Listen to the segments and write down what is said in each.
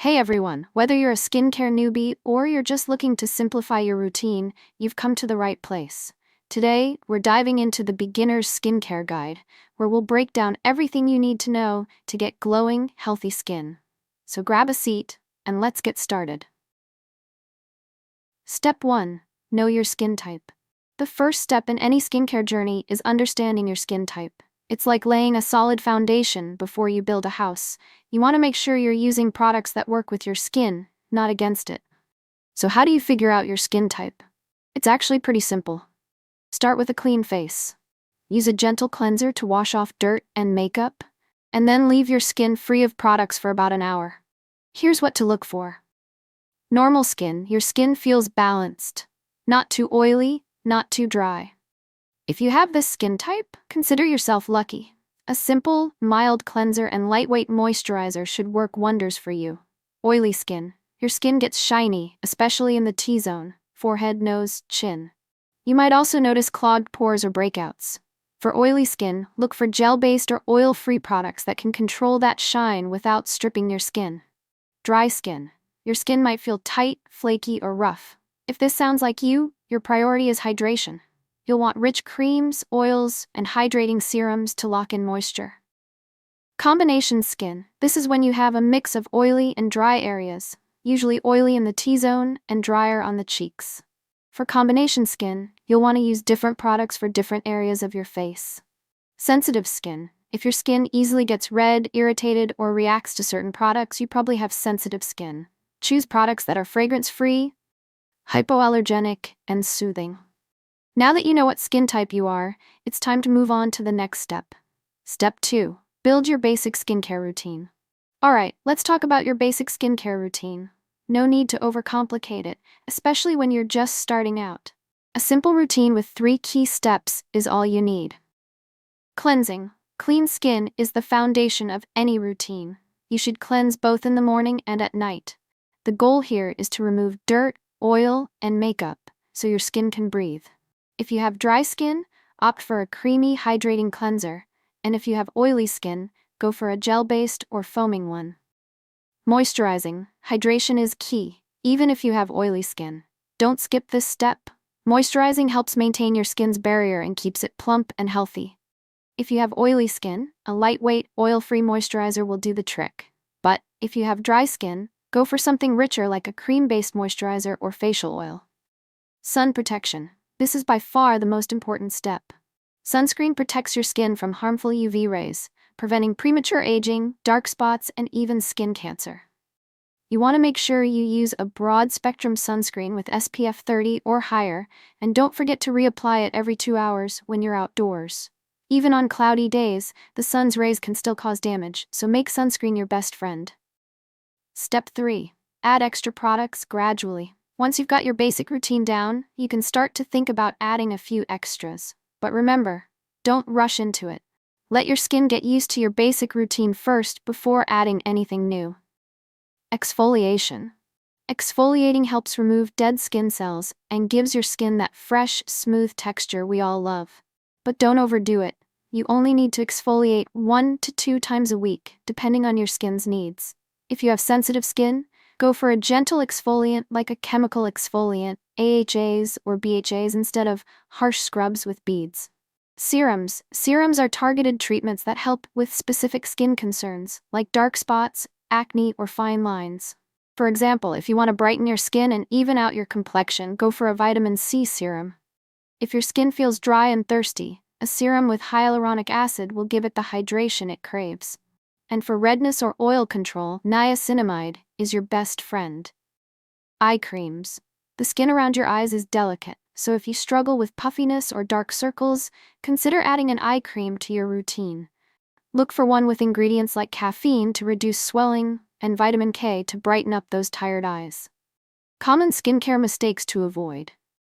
Hey everyone, whether you're a skincare newbie or you're just looking to simplify your routine, you've come to the right place. Today, we're diving into the beginner's skincare guide, where we'll break down everything you need to know to get glowing, healthy skin. So grab a seat, and let's get started. Step 1. Know your skin type. The first step in any skincare journey is understanding your skin type. It's like laying a solid foundation before you build a house. You want to make sure you're using products that work with your skin, not against it. So how do you figure out your skin type? It's actually pretty simple. Start with a clean face. Use a gentle cleanser to wash off dirt and makeup, and then leave your skin free of products for about an hour. Here's what to look for. Normal skin, your skin feels balanced. Not too oily, not too dry. If you have this skin type, consider yourself lucky. A simple, mild cleanser and lightweight moisturizer should work wonders for you. Oily skin. Your skin gets shiny, especially in the T-zone, forehead, nose, chin. You might also notice clogged pores or breakouts. For oily skin, look for gel-based or oil-free products that can control that shine without stripping your skin. Dry skin. Your skin might feel tight, flaky, or rough. If this sounds like you, your priority is hydration. You'll want rich creams, oils, and hydrating serums to lock in moisture. Combination skin. This is when you have a mix of oily and dry areas, usually oily in the T-zone and drier on the cheeks. For combination skin, you'll want to use different products for different areas of your face. Sensitive skin. If your skin easily gets red, irritated, or reacts to certain products, you probably have sensitive skin. Choose products that are fragrance-free, hypoallergenic, and soothing. Now that you know what skin type you are, it's time to move on to the next step. Step 2. Build your basic skincare routine. Alright, let's talk about your basic skincare routine. No need to overcomplicate it, especially when you're just starting out. A simple routine with 3 key steps is all you need. Cleansing. Clean skin is the foundation of any routine. You should cleanse both in the morning and at night. The goal here is to remove dirt, oil, and makeup, so your skin can breathe. If you have dry skin, opt for a creamy, hydrating cleanser, and if you have oily skin, go for a gel-based or foaming one. Moisturizing. Hydration is key, even if you have oily skin. Don't skip this step. Moisturizing helps maintain your skin's barrier and keeps it plump and healthy. If you have oily skin, a lightweight, oil-free moisturizer will do the trick. But if you have dry skin, go for something richer like a cream-based moisturizer or facial oil. Sun protection. This is by far the most important step. Sunscreen protects your skin from harmful UV rays, preventing premature aging, dark spots, and even skin cancer. You want to make sure you use a broad-spectrum sunscreen with SPF 30 or higher, and don't forget to reapply it every 2 hours when you're outdoors. Even on cloudy days, the sun's rays can still cause damage, so make sunscreen your best friend. Step 3. Add extra products gradually. Once you've got your basic routine down, you can start to think about adding a few extras. But remember, don't rush into it. Let your skin get used to your basic routine first before adding anything new. Exfoliation. Exfoliating helps remove dead skin cells and gives your skin that fresh, smooth texture we all love. But don't overdo it. You only need to exfoliate 1 to 2 times a week, depending on your skin's needs. If you have sensitive skin, go for a gentle exfoliant like a chemical exfoliant, AHAs or BHAs instead of harsh scrubs with beads. Serums. Serums are targeted treatments that help with specific skin concerns, like dark spots, acne, or fine lines. For example, if you want to brighten your skin and even out your complexion, go for a vitamin C serum. If your skin feels dry and thirsty, a serum with hyaluronic acid will give it the hydration it craves. And for redness or oil control, niacinamide is your best friend. Eye creams. The skin around your eyes is delicate, so if you struggle with puffiness or dark circles, consider adding an eye cream to your routine. Look for one with ingredients like caffeine to reduce swelling and vitamin K to brighten up those tired eyes. Common skincare mistakes to avoid.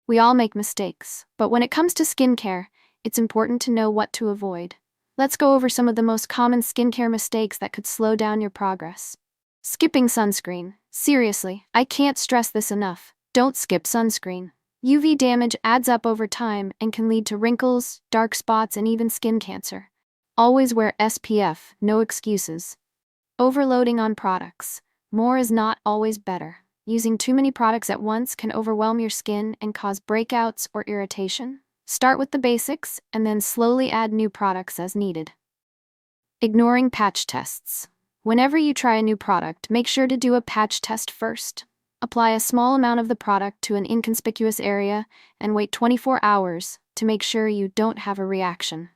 We all make mistakes, but when it comes to skincare, it's important to know what to avoid. Let's go over some of the most common skincare mistakes that could slow down your progress. Skipping sunscreen. Seriously, I can't stress this enough. Don't skip sunscreen. UV damage adds up over time and can lead to wrinkles, dark spots, and even skin cancer. Always wear SPF, no excuses. Overloading on products. More is not always better. Using too many products at once can overwhelm your skin and cause breakouts or irritation. Start with the basics and then slowly add new products as needed. Ignoring patch tests. Whenever you try a new product, make sure to do a patch test first. Apply a small amount of the product to an inconspicuous area and wait 24 hours to make sure you don't have a reaction.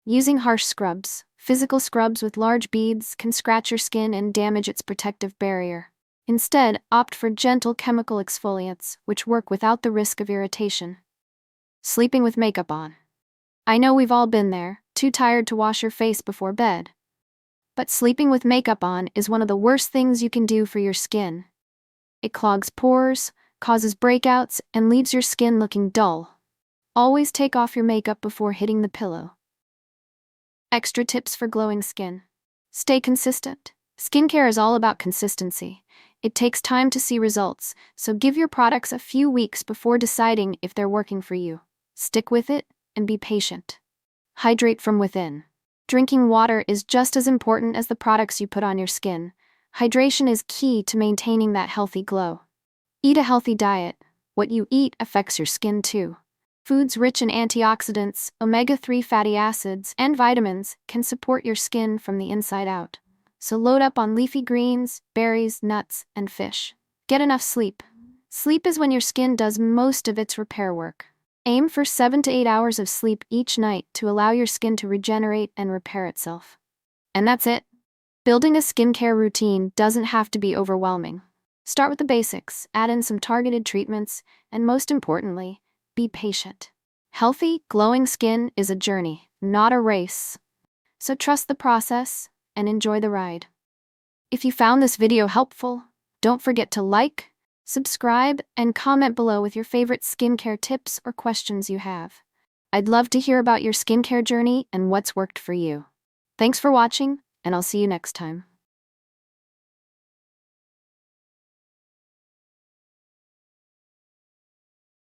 Using harsh scrubs. Physical scrubs with large beads can scratch your skin and damage its protective barrier. Instead, opt for gentle chemical exfoliants, which work without the risk of irritation. Sleeping with makeup on. I know we've all been there, too tired to wash your face before bed. But sleeping with makeup on is one of the worst things you can do for your skin. It clogs pores, causes breakouts, and leaves your skin looking dull. Always take off your makeup before hitting the pillow. Extra tips for glowing skin. Stay consistent. Skincare is all about consistency. It takes time to see results, so give your products a few weeks before deciding if they're working for you. Stick with it and be patient. Hydrate from within. Drinking water is just as important as the products you put on your skin. Hydration is key to maintaining that healthy glow. Eat a healthy diet. What you eat affects your skin too. Foods rich in antioxidants, omega-3 fatty acids, and vitamins can support your skin from the inside out. So load up on leafy greens, berries, nuts, and fish. Get enough sleep. Sleep is when your skin does most of its repair work. Aim for 7 to 8 hours of sleep each night to allow your skin to regenerate and repair itself. And that's it. Building a skincare routine doesn't have to be overwhelming. Start with the basics, add in some targeted treatments, and most importantly, be patient. Healthy, glowing skin is a journey, not a race. So trust the process and enjoy the ride. If you found this video helpful, don't forget to like, subscribe, and comment below with your favorite skincare tips or questions you have. I'd love to hear about your skincare journey and what's worked for you. Thanks for watching, and I'll see you next time.